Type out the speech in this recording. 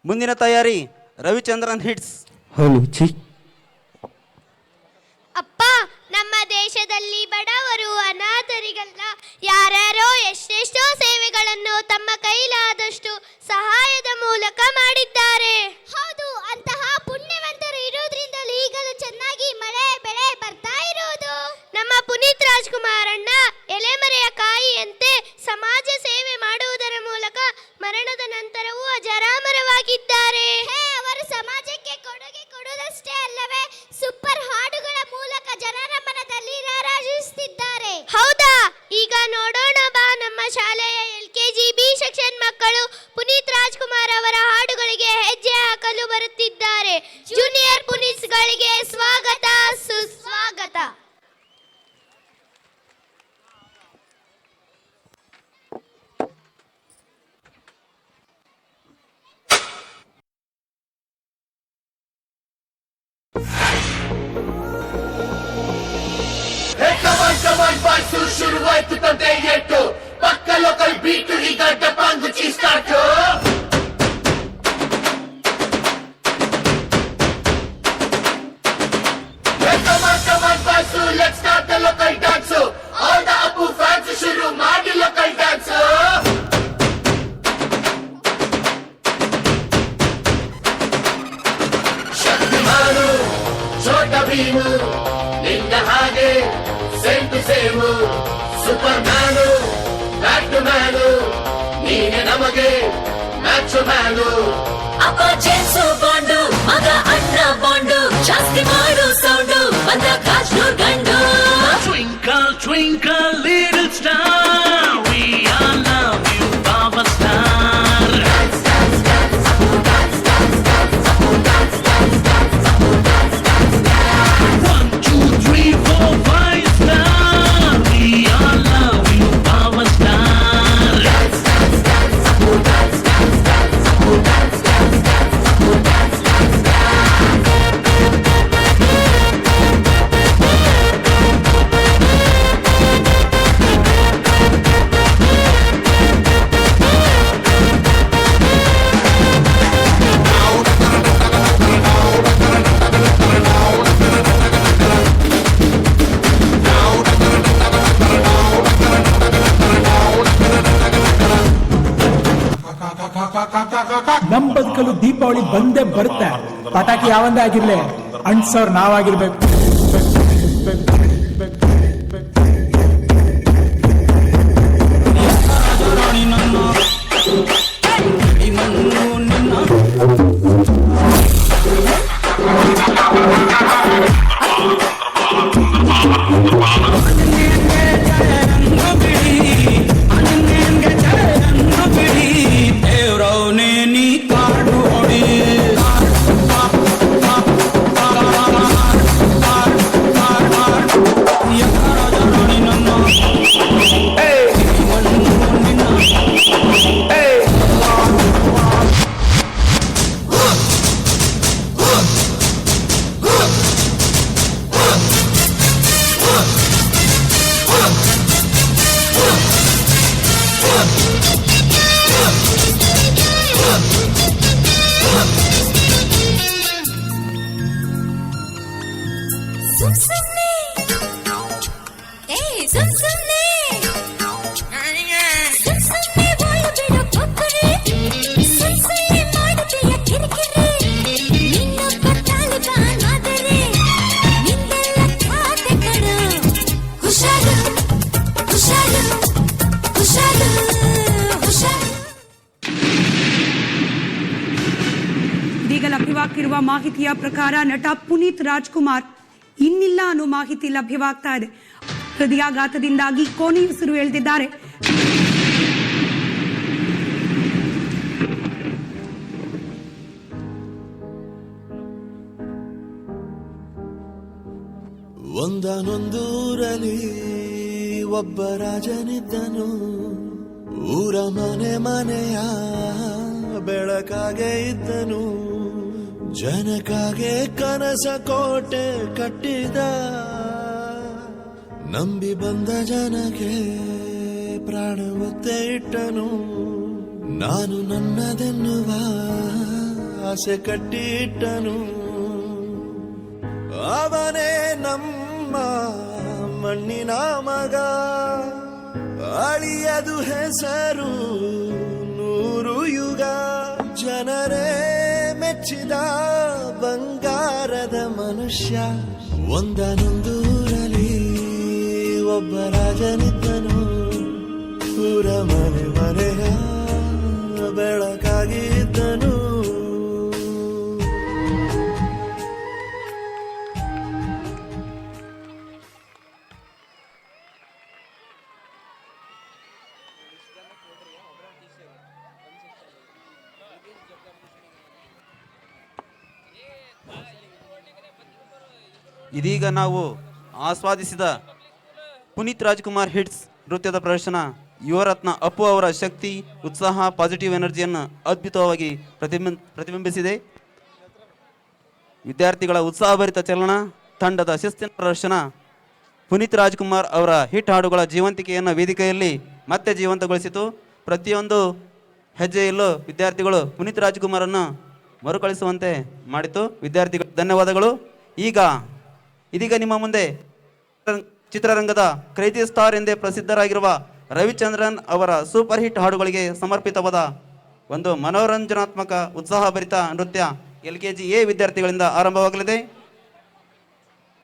ಮುಂದಿನ ತಯಾರಿ ರವಿಚಂದ್ರನ್ ಹಿಟ್ಸ್. ಅಪ್ಪ, ನಮ್ಮ ದೇಶದಲ್ಲಿ ಬಡವರು ಅನಾಥರಿಗೆಲ್ಲ ಯಾರ್ಯಾರೋ ಎಷ್ಟೆಷ್ಟೋ ಸೇವೆಗಳನ್ನು ತಮ್ಮ ಕೈಲಾದಷ್ಟು ಸಹಾಯದ ಮೂಲಕ ಮಾಡಿದ್ದಾರೆ. ಹೌದು, ಅಂತಹ ಪುಣ್ಯವಂತರು ಇರುವುದರಿಂದಲೂ ಈಗಲೂ ಚೆನ್ನಾಗಿ ಮಳೆ ಬೆಳೆ ಬರ್ತಾ ಇರುವುದು. ನಮ್ಮ ಪುನೀತ್ ರಾಜ್ಕುಮಾರ್ ಅಣ್ಣ ಎಲೆಮರೆಯ ಕಾಯಿಯಂತೆ ಸಮಾಜ ಸೇವೆ ಮಾಡುವುದರ ಮೂಲಕ ಮರಣದ ನಂತರವೂ ಅಜರಾಮರವಾಗಿದ್ದಾರೆ. ಅವರು ಸಮಾಜಕ್ಕೆ ಕೊಡುಗೆ ಕೊಡುವುದಷ್ಟೇ ಅಲ್ಲವೇ ಸೂಪರ್ ಹಾಡುಗಳ ಮೂಲಕ ಜನರ ಮನದಲ್ಲಿ ರಾರಾಜಿಸುತ್ತಿದ್ದಾರೆ. ಹೌದಾ? ಈಗ ನೋಡೋಣ ಬಾ, ನಮ್ಮ ಶಾಲೆಯ LKG B ಸೆಕ್ಷನ್ ಮಕ್ಕಳು ಪುನೀತ್ ರಾಜ್ಕುಮಾರ್ ಅವರ ಹಾಡುಗಳಿಗೆ ಹೆಜ್ಜೆ ಹಾಕಲು ಬರುತ್ತಿದ್ದಾರೆ. ಜೂನಿಯರ್ ಪುನೀತ್ಗಳಿಗೆ ಸ್ವಾಗತ ಸುಸ್ವಾಗತ. ಶುರುವಾಯ್ತು ತಂದೆ ಎಟ್ಟು ಪಕ್ಕ ಲೋಕಲ್ ಬೀಟು ಈಗ ಡಪಾಂಗು ಚೀಸ್ಟಾಟು. Let's start the local dance. All the Apu fans ಶುರು ಮಾಡಿ local dance. ಶಕ್ತಿಮಾನು ಛೋಟ ಭೀಮು ನಿನ್ನ ಹಾಗೆ same to same. Super man back to man ನೀನೆ ನಮಗೆ ಮ್ಯಾಚ್ ಮ್ಯಾನು. ಅಪ್ಪ ಜೇಮ್ಸು ಬಾಂಡು ಮಗ ಅಣ್ಣ ಬಾಂಡು ಜಾಸ್ತಿ ಮಾಡು ಸೌಂಡು ಬಂದ ಕಾಶ್ನೂರ್ ಗಂಡು. Twinkle twinkle little star, we all love you Baba Star. Dance, dance, dance, Apu dance, dance, dance, Apu dance, dance, dance, Apu dance, dance, dance. 1 2 3 4 5 star, we all love you Baba Star. Dance, dance, dance, Apu dance, dance, dance, Apu dance, dance, dance, Apu dance, dance, dance. ನಮ್ ಬದುಕಲು ದೀಪಾವಳಿ ಬಂದೇ ಬರುತ್ತೆ. ಪಟಾಕಿ ಯಾವಂದೇ ಆಗಿರ್ಲಿ, ಅಂಟ್ಸೋರ್ ನಾವಾಗಿರ್ಬೇಕು. ಇದೀಗ ಲಭ್ಯವಾಗಿರುವ ಮಾಹಿತಿಯ ಪ್ರಕಾರ ನಟ ಪುನೀತ್ ರಾಜ್ಕುಮಾರ್ ಇನ್ನಿಲ್ಲ ಅನ್ನೋ ಮಾಹಿತಿ ಲಭ್ಯವಾಗ್ತಾ ಇದೆ. ಹೃದಯಾಘಾತದಿಂದಾಗಿ ಕೊನೆಯುಸಿರು ಎಳೆದಿದ್ದಾರೆ. ಒಂದನೊಂದೂರಲ್ಲಿ ಒಬ್ಬ ರಾಜನಿದ್ದನು. ಊರ ಮನೆ ಮನೆಯ ಬೆಳಕಾಗೆ ಇದ್ದನು. ಜನಕಾಗೆ ಕನಸ ಕೋಟೆ ಕಟ್ಟಿದ. ನಂಬಿ ಬಂದ ಜನಕ್ಕೆ ಪ್ರಾಣ ಒತ್ತೆ ಇಟ್ಟನು. ನಾನು ನನ್ನದೆನ್ನುವ ಆಸೆ ಕಟ್ಟಿಟ್ಟನು ಅವನೇ ನಮ್ಮ ಮಣ್ಣಿನ ಮಗ ಅಳಿಯದು ಹೆಸರು 100 ಯುಗ ಜನರೇ ಮೆಚ್ಚಿದ ಬಂಗಾರದ ಮನುಷ್ಯ ಒಂದನೊಂದೂರಲ್ಲಿ ಒಬ್ಬ ರಾಜನಿದ್ದನು ಊರ ಮನೆ ಮನೆಯ ಬೆಳಕಾಗಿದ್ದನು ಇದೀಗ ನಾವು ಆಸ್ವಾದಿಸಿದ ಪುನೀತ್ ರಾಜ್ಕುಮಾರ್ ಹಿಟ್ಸ್ ನೃತ್ಯದ ಪ್ರದರ್ಶನ ಯುವರತ್ನ ಅಪ್ಪು ಅವರ ಶಕ್ತಿ ಉತ್ಸಾಹ ಪಾಸಿಟಿವ್ ಎನರ್ಜಿಯನ್ನು ಅದ್ಭುತವಾಗಿ ಪ್ರತಿಬಿಂಬಿಸಿದೆ. ವಿದ್ಯಾರ್ಥಿಗಳ ಉತ್ಸಾಹಭರಿತ ಚಲನ, ತಂಡದ ಶಿಸ್ತಿನ ಪ್ರದರ್ಶನ, ಪುನೀತ್ ರಾಜ್ಕುಮಾರ್ ಅವರ ಹಿಟ್ ಹಾಡುಗಳ ಜೀವಂತಿಕೆಯನ್ನು ವೇದಿಕೆಯಲ್ಲಿ ಮತ್ತೆ ಜೀವಂತಗೊಳಿಸಿತು. ಪ್ರತಿಯೊಂದು ಹೆಜ್ಜೆಯಲ್ಲೂ ವಿದ್ಯಾರ್ಥಿಗಳು ಪುನೀತ್ ರಾಜ್ಕುಮಾರನ್ನು ಮರುಕಳಿಸುವಂತೆ ಮಾಡಿತು. ವಿದ್ಯಾರ್ಥಿಗಳು ಧನ್ಯವಾದಗಳು. ಇದೀಗ ನಿಮ್ಮ ಮುಂದೆ ಚಿತ್ರರಂಗದ ಕ್ರೇಜಿ ಸ್ಟಾರ್ ಎಂದೇ ಪ್ರಸಿದ್ಧರಾಗಿರುವ ರವಿಚಂದ್ರನ್ ಅವರ ಸೂಪರ್ ಹಿಟ್ ಹಾಡುಗಳಿಗೆ ಸಮರ್ಪಿತವಾದ ಒಂದು ಮನೋರಂಜನಾತ್ಮಕ ಉತ್ಸಾಹಭರಿತ ನೃತ್ಯ LKG A ವಿದ್ಯಾರ್ಥಿಗಳಿಂದ ಆರಂಭವಾಗಲಿದೆ.